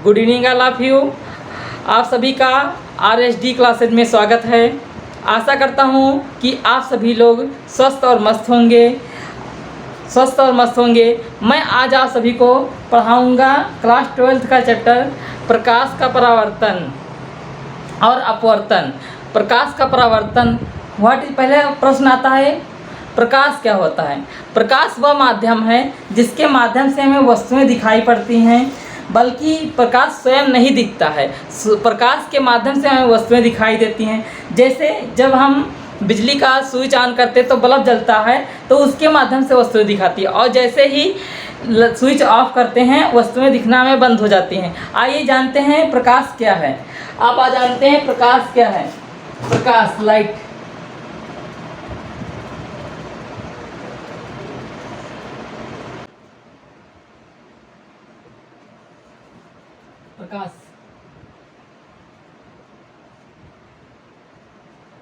Good evening all of you. आप सभी का RSD क्लासेज में स्वागत है। आशा करता हूँ कि आप सभी लोग स्वस्थ और मस्त होंगे। मैं आज आप सभी को पढ़ाऊँगा क्लास 12th का चैप्टर प्रकाश का परावर्तन और अपवर्तन। प्रकाश का परावर्तन पहले प्रश्न आता है, प्रकाश क्या होता है। प्रकाश वह माध्यम है जिसके माध्यम से हमें वस्तुएं दिखाई पड़ती हैं, बल्कि प्रकाश स्वयं नहीं दिखता है। प्रकाश के माध्यम से हमें वस्तुएं दिखाई देती हैं। जैसे जब हम बिजली का स्विच ऑन करते तो बल्ब जलता है, तो उसके माध्यम से वस्तुएं दिखाती है, और जैसे ही स्विच ऑफ करते हैं वस्तुएं दिखना में बंद हो जाती हैं। आइए जानते हैं प्रकाश क्या है। आप आज जानते हैं प्रकाश क्या है। प्रकाश, लाइट।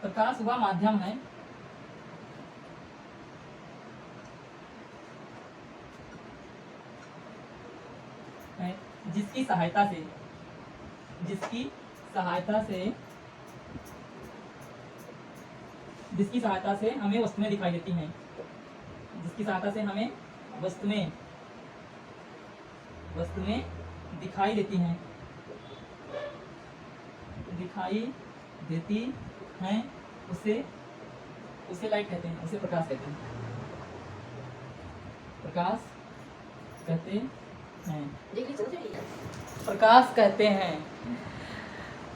प्रकाश वह माध्यम है जिसकी सहायता से हमें वस्तुएं दिखाई देती हैं। जिसकी सहायता से हमें वस्तुएं दिखाई देती हैं उसे लाइट कहते हैं, उसे प्रकाश कहते हैं।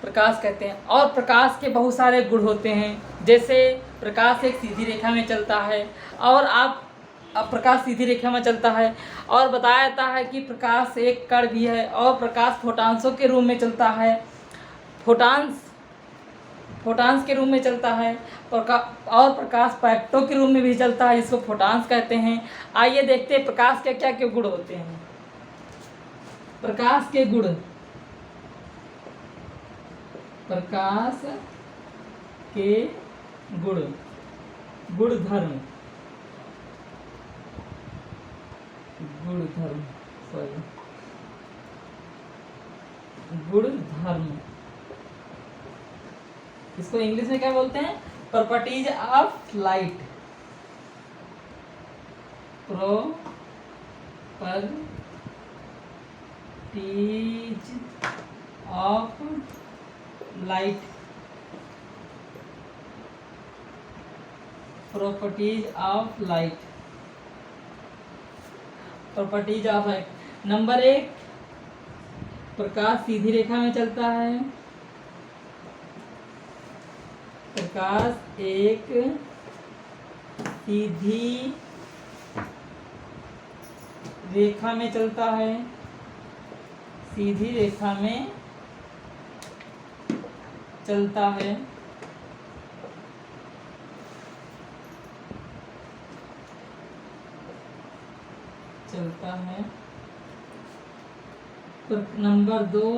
प्रकाश कहते हैं। और प्रकाश के बहुत सारे गुण होते हैं। जैसे प्रकाश एक सीधी रेखा में चलता है, और अब प्रकाश सीधी रेखा में चलता है, और बताया जाता है कि प्रकाश एक कण भी है, और प्रकाश फोटांसों के रूप में चलता है। फोटान्स के रूप में चलता है, और प्रकाश पैकेटों के रूप में भी चलता है, जिसको फोटान्स कहते हैं। आइए देखते हैं प्रकाश के क्या क्या गुण होते हैं। प्रकाश के गुणधर्म। इसको इंग्लिश में क्या बोलते हैं? Properties of light. Properties of light. Number 1, प्रकाश सीधी रेखा में चलता है। प्रकाश एक सीधी रेखा में चलता है। नंबर 2,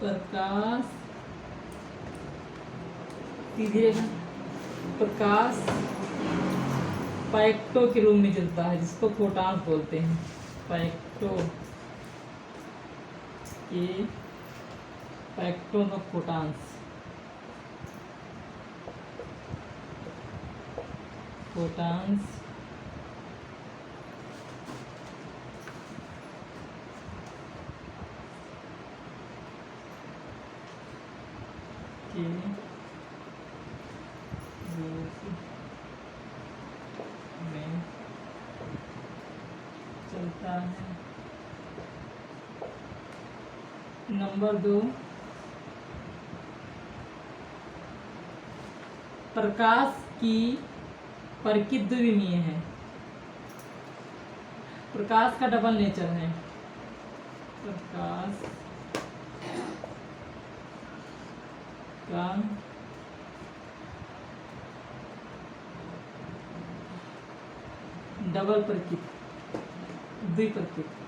प्रकाश सीधी रेखा। प्रकाश पैकेटों के रूप में चलता है, जिसको फोटान बोलते हैं। पैकेटों का फोटान्स। चलता है। नंबर 2, प्रकाश की प्रकृति द्विविमीय है। प्रकाश का डबल नेचर है। प्रकाश का डबल प्रकृति, द्विप्रकृति।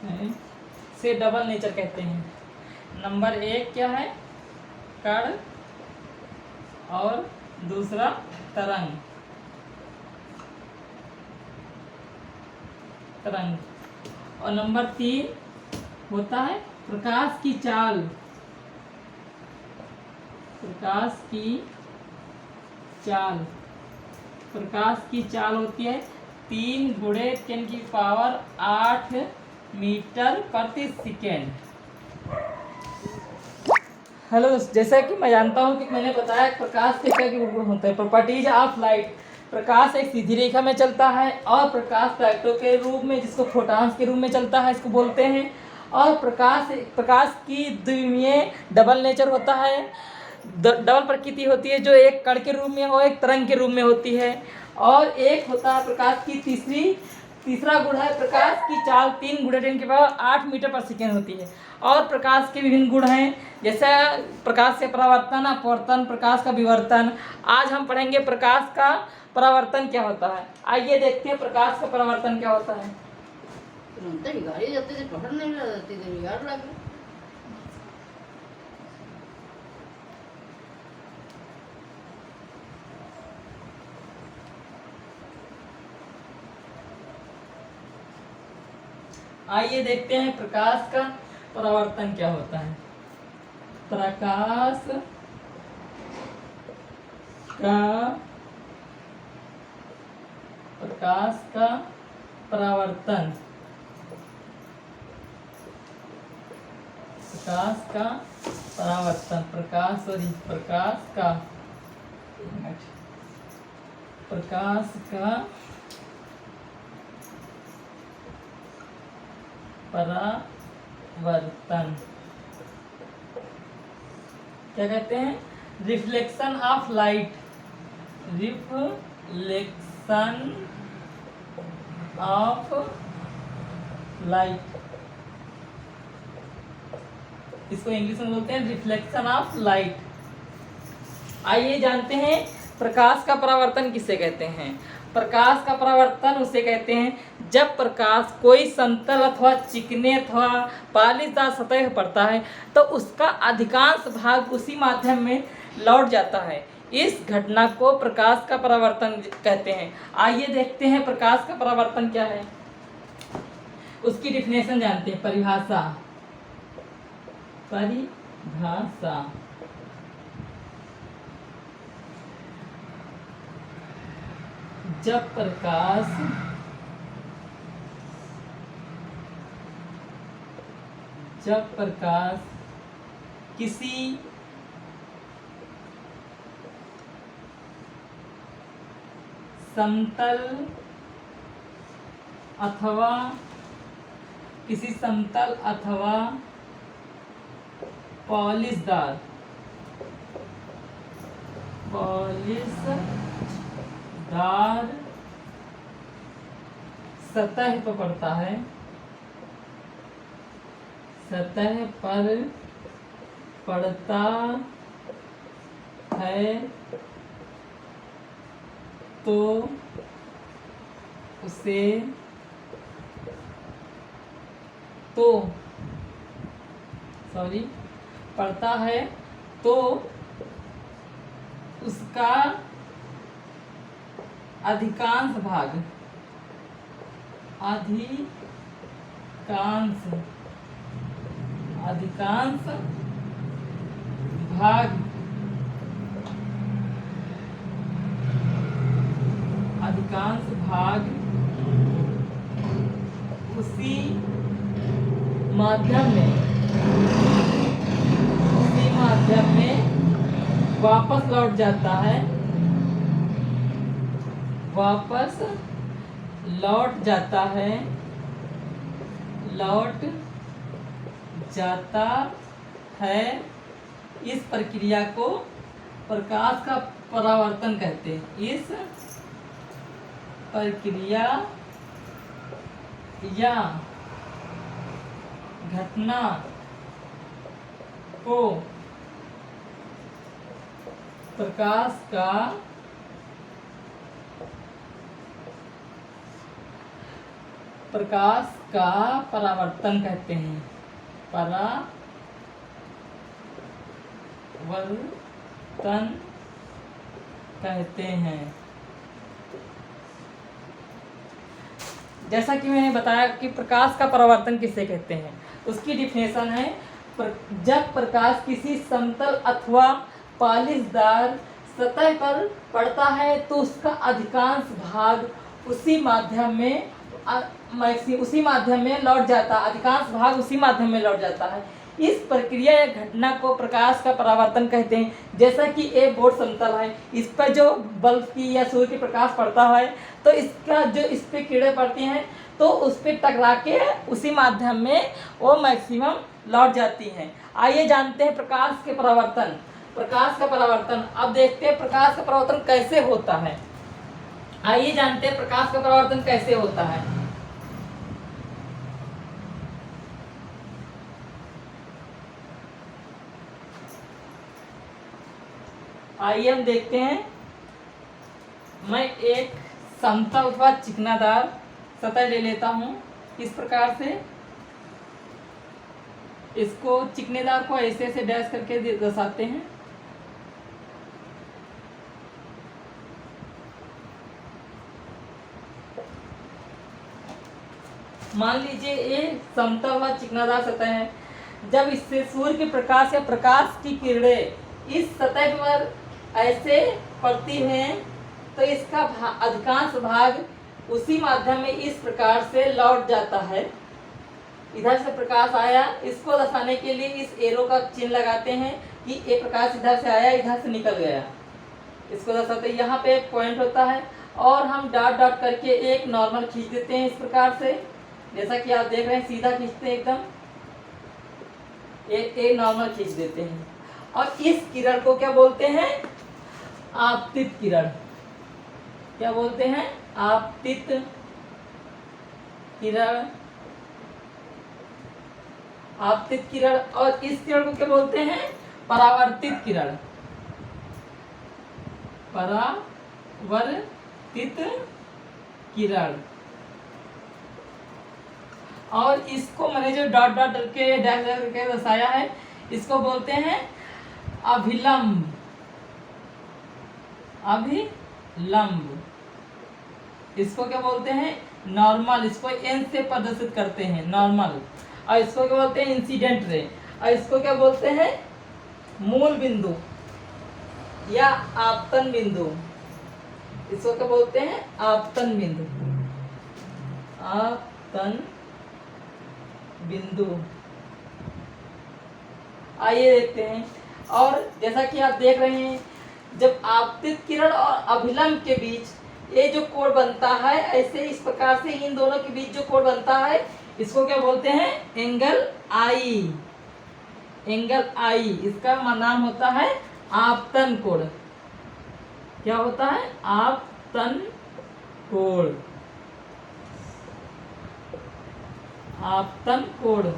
है से डबल नेचर कहते हैं। नंबर 1 क्या है? कण और दूसरा तरंग। और नंबर 3 होता है प्रकाश की चाल। प्रकाश की चाल, प्रकाश की चाल होती है 3 × 10⁸ मीटर प्रति सेकेंड। हेलो दोस्त, जैसा कि मैं जानता हूँ कि मैंने बताया प्रकाश के क्या गुण होते हैं। Properties of light. प्रकाश एक सीधी रेखा में चलता है और प्रकाश पैकेटों के रूप में, जिसको फोटॉन्स के रूप में चलता है, इसको बोलते हैं। और प्रकाश की द्विमीय डबल नेचर होता है, डबल प्रकृति होती है, जो एक कण के रूप में और एक तरंग के रूप में होती है। और एक होता है प्रकाश की तीसरा गुण है प्रकाश की चाल 3 × 10⁸ मीटर पर सेकेंड होती है। और प्रकाश के विभिन्न गुण हैं, जैसे प्रकाश से परावर्तन, अपवर्तन, प्रकाश का विवर्तन। आज हम पढ़ेंगे प्रकाश का परावर्तन क्या होता है। आइए देखते हैं प्रकाश का परावर्तन क्या होता है। आइए देखते हैं प्रकाश का परावर्तन क्या होता है। प्रकाश का परावर्तन, प्रकाश का परावर्तन, प्रकाश का परावर्तन क्या कहते हैं? Reflection of light. Reflection of light, इसको इंग्लिश में बोलते हैं रिफ्लेक्शन ऑफ लाइट। आइए जानते हैं प्रकाश का परावर्तन किसे कहते हैं। प्रकाश का परावर्तन उसे कहते हैं जब प्रकाश कोई समतल अथवा चिकने अथवा पालीदार सतह पर पड़ता है तो उसका अधिकांश भाग उसी माध्यम में लौट जाता है। इस घटना को प्रकाश का परावर्तन कहते हैं। आइए देखते हैं प्रकाश का परावर्तन क्या है, उसकी डिफिनेशन जानते हैं। परिभाषा जब प्रकाश किसी समतल अथवा पॉलिशदार सतह पर पड़ता है, सतह पर पड़ता है तो उसे पड़ता है तो उसका अधिकांश भाग उसी माध्यम में वापस लौट जाता है, इस प्रक्रिया को प्रकाश का परावर्तन कहते हैं। इस प्रक्रिया या घटना को प्रकाश का परावर्तन कहते हैं। परावर्तन कहते हैं। जैसा कि मैंने बताया कि प्रकाश का परावर्तन किसे कहते हैं, उसकी डिफिनेशन है जब प्रकाश किसी समतल अथवा पालिशदार सतह पर पड़ता है तो उसका अधिकांश भाग उसी माध्यम में लौट जाता है, अधिकांश भाग उसी माध्यम में लौट जाता है। इस प्रक्रिया या घटना को प्रकाश का परावर्तन कहते हैं। जैसा कि एक बोर्ड समतल है, इस पर जो बल्ब की या सूर्य की प्रकाश पड़ता है तो इसका जो इस पर किरणें पड़ती हैं तो उस पर टकरा के उसी माध्यम में वो मैक्सिमम लौट जाती हैं। आइए जानते हैं प्रकाश का परावर्तन। अब देखते हैं प्रकाश का परावर्तन कैसे होता है। आइए जानते हैं प्रकाश का परावर्तन कैसे होता है। आइए हम देखते हैं। मैं एक समतल अथवा चिकनादार सतह ले लेता हूँ। इस प्रकार से इसको चिकनेदार को ऐसे ऐसे डैश करके दर्शाते हैं। मान लीजिए ये समतल व चिकनादार सतह है। जब इससे सूर्य के प्रकाश या प्रकाश की किरणें इस सतह पर ऐसे पड़ती हैं तो इसका अधिकांश भाग उसी माध्यम में इस प्रकार से लौट जाता है। इधर से प्रकाश आया, इसको दर्शाने के लिए इस एरो का चिन्ह लगाते हैं कि ये प्रकाश इधर से आया, इधर से निकल गया, इसको दर्शाते हैं। यहाँ पे एक पॉइंट होता है और हम डॉट डॉट करके एक नॉर्मल खींच देते हैं इस प्रकार से। जैसा कि आप देख रहे हैं सीधा खींचते हैं एकदम, एक नॉर्मल खींच देते हैं। और इस किरण को क्या बोलते हैं? आपतित किरण। क्या बोलते हैं? आपतित किरण। आपतित किरण। और इस किरण को क्या बोलते हैं? परावर्तित किरण। परावर्तित किरण। और इसको मैंने जो डॉट डॉट करके डैश करके दर्शाया है इसको बोलते हैं अभिलंब। अभिलंब। इसको क्या बोलते हैं? नॉर्मल। इसको एन से प्रदर्शित करते हैं, नॉर्मल। और इसको क्या बोलते हैं? Incident ray. और इसको क्या बोलते हैं? मूल बिंदु या आपतन बिंदु। इसको क्या बोलते हैं? आपतन बिंदु। आपतन बिंदु। आइए देखते हैं। और जैसा कि आप देख रहे हैं जब आपतित किरण और अभिलंब के बीच ये जो कोण बनता है, ऐसे इस प्रकार से इन दोनों के बीच जो कोण बनता है इसको क्या बोलते हैं? एंगल आई। एंगल आई। इसका नाम होता है आपतन कोण। क्या होता है? आपतन कोण। आपतन कोण।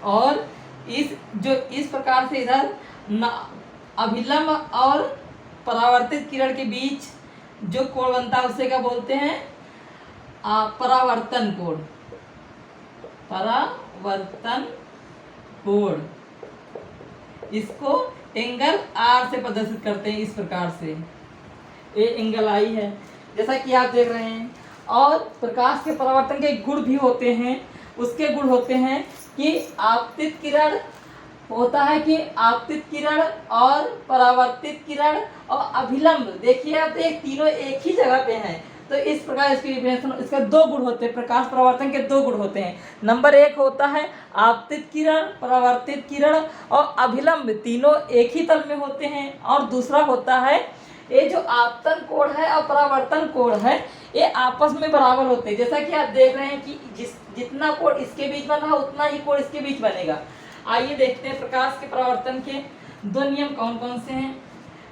और इस प्रकार से इधर अभिलंब और परावर्तित किरण के बीच जो कोण बनता है उसे क्या बोलते हैं? परावर्तन कोण। परावर्तन कोण। इसको एंगल आर से प्रदर्शित करते हैं इस प्रकार से। ये एंगल आई है जैसा कि आप देख रहे हैं। और प्रकाश के परावर्तन के गुण भी होते हैं। उसके गुण होते हैं कि आपतित किरण होता है कि आपतित किरण और परावर्तित किरण और अभिलंब, देखिए आप तीनों एक ही जगह पे हैं। तो इस प्रकार इसकी डिफिनेशन, इसके दो गुण होते हैं। प्रकाश परावर्तन के दो गुण होते हैं। नंबर एक होता है आपतित किरण, परावर्तित किरण और अभिलंब तीनों एक ही तल में होते हैं। और दूसरा होता है ये जो आपतन कोण है और परावर्तन कोण है ये आपस में बराबर होते हैं। जैसा कि आप देख रहे हैं कि जितना कोण इसके बीच बना उतना ही कोण इसके बीच बनेगा। आइए देखते हैं प्रकाश के परावर्तन के दो नियम कौन कौन से हैं।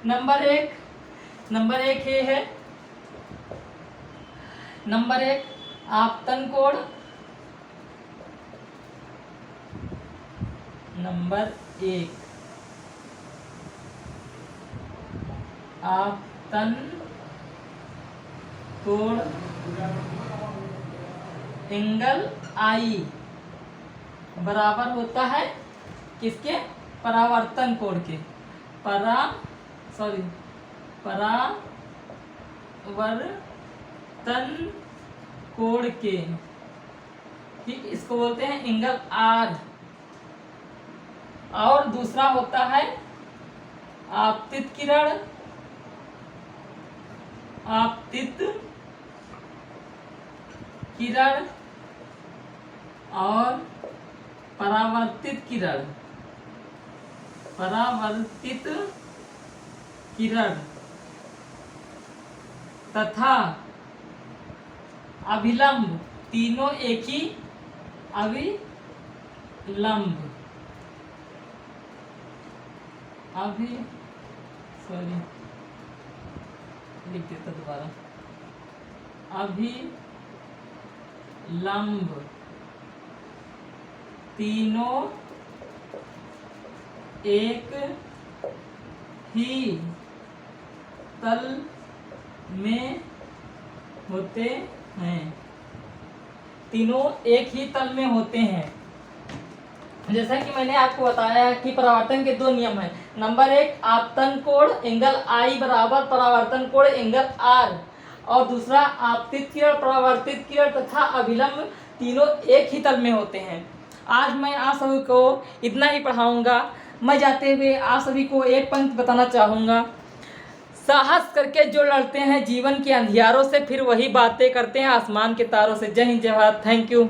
नंबर एक ये है। नंबर एक आपतन कोण। नंबर एक आपतन कोण एंगल आई बराबर होता है किसके? परावर्तन कोण के, परावर्तन कोण के, ठीक, इसको बोलते हैं एंगल आर। और दूसरा होता है आपतित किरण, आपतित किरण और परावर्तित किरण, परावर्तित किरण तथा अभिलंब, तीनों एक ही अभिलंब, लिख देता दोबारा, अभिलंब तीनों एक ही तल में होते हैं, तीनों एक ही तल में होते हैं। जैसा कि मैंने आपको बताया कि परावर्तन के दो नियम हैं। नंबर 1 आपतन कोण एंगल आई बराबर परावर्तन कोण एंगल आर, और दूसरा आपतित किरण, परावर्तित किरण तथा अभिलंब तीनों एक ही तल में होते हैं। आज मैं आप सभी को इतना ही पढ़ाऊंगा। मैं जाते हुए आप सभी को एक पंक्ति बताना चाहूँगा, साहस करके जो लड़ते हैं जीवन के अंधियारों से, फिर वही बातें करते हैं आसमान के तारों से। जय हिंद, जय भारत, थैंक यू।